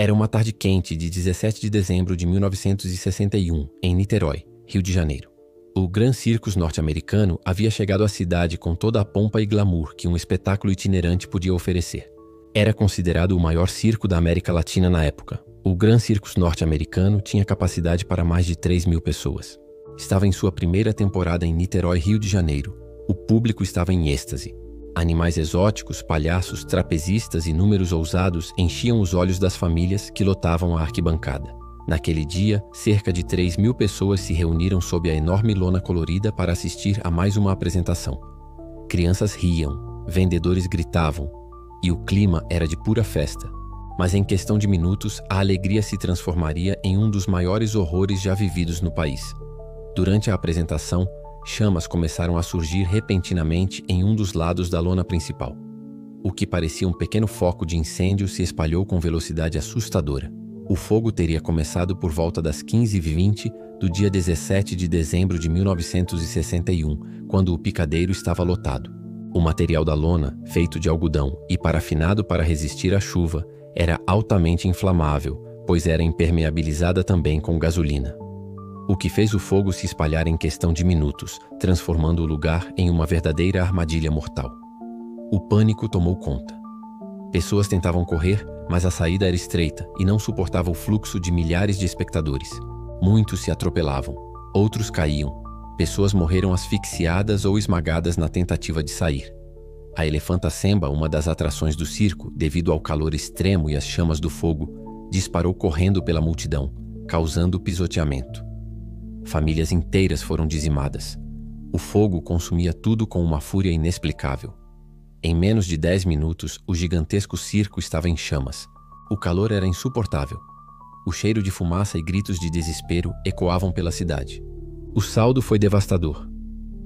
Era uma tarde quente de 17 de dezembro de 1961, em Niterói, Rio de Janeiro. O Gran Circus norte-americano havia chegado à cidade com toda a pompa e glamour que um espetáculo itinerante podia oferecer. Era considerado o maior circo da América Latina na época. O Gran Circus norte-americano tinha capacidade para mais de 3.000 pessoas. Estava em sua primeira temporada em Niterói, Rio de Janeiro. O público estava em êxtase. Animais exóticos, palhaços, trapezistas e números ousados enchiam os olhos das famílias que lotavam a arquibancada. Naquele dia, cerca de 3.000 pessoas se reuniram sob a enorme lona colorida para assistir a mais uma apresentação. Crianças riam, vendedores gritavam, e o clima era de pura festa. Mas em questão de minutos, a alegria se transformaria em um dos maiores horrores já vividos no país. Durante a apresentação, chamas começaram a surgir repentinamente em um dos lados da lona principal. O que parecia um pequeno foco de incêndio se espalhou com velocidade assustadora. O fogo teria começado por volta das 15h20 do dia 17 de dezembro de 1961, quando o picadeiro estava lotado. O material da lona, feito de algodão e parafinado para resistir à chuva, era altamente inflamável, pois era impermeabilizada também com gasolina. O que fez o fogo se espalhar em questão de minutos, transformando o lugar em uma verdadeira armadilha mortal. O pânico tomou conta. Pessoas tentavam correr, mas a saída era estreita e não suportava o fluxo de milhares de espectadores. Muitos se atropelavam, outros caíam. Pessoas morreram asfixiadas ou esmagadas na tentativa de sair. A elefanta Semba, uma das atrações do circo, devido ao calor extremo e às chamas do fogo, disparou correndo pela multidão, causando pisoteamento. Famílias inteiras foram dizimadas. O fogo consumia tudo com uma fúria inexplicável. Em menos de 10 minutos, o gigantesco circo estava em chamas. O calor era insuportável. O cheiro de fumaça e gritos de desespero ecoavam pela cidade. O saldo foi devastador.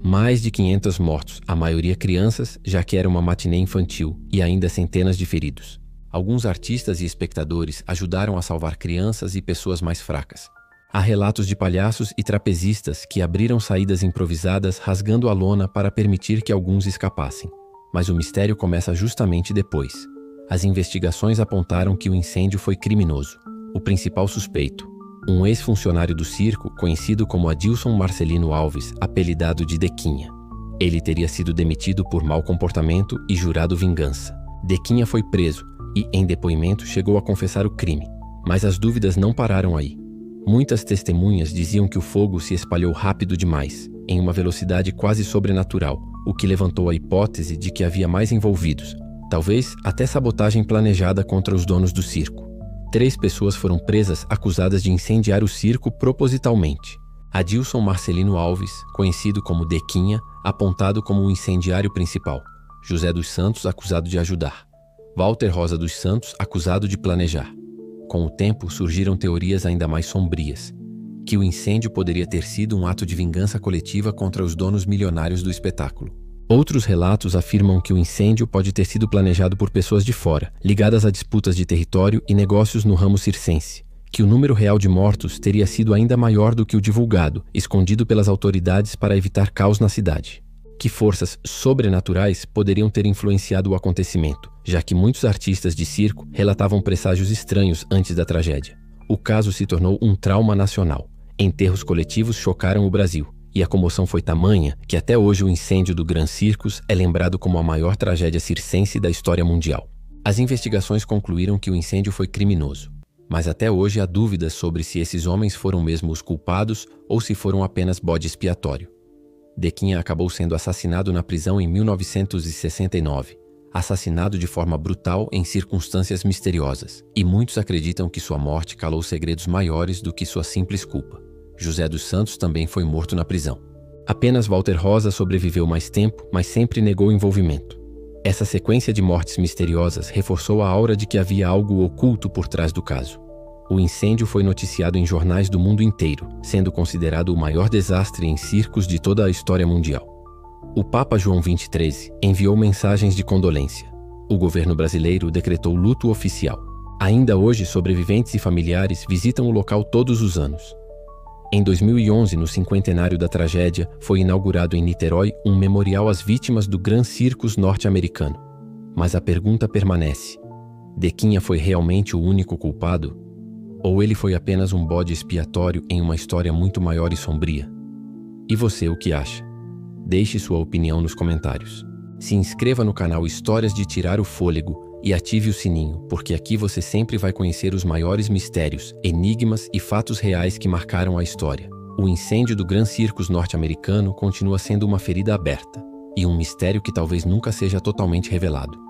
Mais de 500 mortos, a maioria crianças, já que era uma matinê infantil, e ainda centenas de feridos. Alguns artistas e espectadores ajudaram a salvar crianças e pessoas mais fracas. Há relatos de palhaços e trapezistas que abriram saídas improvisadas rasgando a lona para permitir que alguns escapassem. Mas o mistério começa justamente depois. As investigações apontaram que o incêndio foi criminoso. O principal suspeito, um ex-funcionário do circo conhecido como Adilson Marcelino Alves, apelidado de Dequinha. Ele teria sido demitido por mau comportamento e jurado vingança. Dequinha foi preso e, em depoimento, chegou a confessar o crime. Mas as dúvidas não pararam aí. Muitas testemunhas diziam que o fogo se espalhou rápido demais, em uma velocidade quase sobrenatural, o que levantou a hipótese de que havia mais envolvidos, talvez até sabotagem planejada contra os donos do circo. 3 pessoas foram presas acusadas de incendiar o circo propositalmente. Adilson Marcelino Alves, conhecido como Dequinha, apontado como o incendiário principal. José dos Santos, acusado de ajudar. Walter Rosa dos Santos, acusado de planejar. Com o tempo, surgiram teorias ainda mais sombrias, que o incêndio poderia ter sido um ato de vingança coletiva contra os donos milionários do espetáculo. Outros relatos afirmam que o incêndio pode ter sido planejado por pessoas de fora, ligadas a disputas de território e negócios no ramo circense, que o número real de mortos teria sido ainda maior do que o divulgado, escondido pelas autoridades para evitar caos na cidade. Que forças sobrenaturais poderiam ter influenciado o acontecimento, já que muitos artistas de circo relatavam presságios estranhos antes da tragédia. O caso se tornou um trauma nacional. Enterros coletivos chocaram o Brasil, e a comoção foi tamanha que até hoje o incêndio do Gran Circus é lembrado como a maior tragédia circense da história mundial. As investigações concluíram que o incêndio foi criminoso, mas até hoje há dúvidas sobre se esses homens foram mesmo os culpados ou se foram apenas bode expiatório. Dequinha acabou sendo assassinado na prisão em 1969, assassinado de forma brutal em circunstâncias misteriosas, e muitos acreditam que sua morte calou segredos maiores do que sua simples culpa. José dos Santos também foi morto na prisão. Apenas Walter Rosa sobreviveu mais tempo, mas sempre negou envolvimento. Essa sequência de mortes misteriosas reforçou a aura de que havia algo oculto por trás do caso. O incêndio foi noticiado em jornais do mundo inteiro, sendo considerado o maior desastre em circos de toda a história mundial. O Papa João XXIII enviou mensagens de condolência. O governo brasileiro decretou luto oficial. Ainda hoje, sobreviventes e familiares visitam o local todos os anos. Em 2011, no cinquentenário da tragédia, foi inaugurado em Niterói um memorial às vítimas do Gran Circus norte-americano. Mas a pergunta permanece: Dequinha foi realmente o único culpado? Ou ele foi apenas um bode expiatório em uma história muito maior e sombria? E você, o que acha? Deixe sua opinião nos comentários. Se inscreva no canal Histórias de Tirar o Fôlego e ative o sininho, porque aqui você sempre vai conhecer os maiores mistérios, enigmas e fatos reais que marcaram a história. O incêndio do Grand Circus norte-americano continua sendo uma ferida aberta e um mistério que talvez nunca seja totalmente revelado.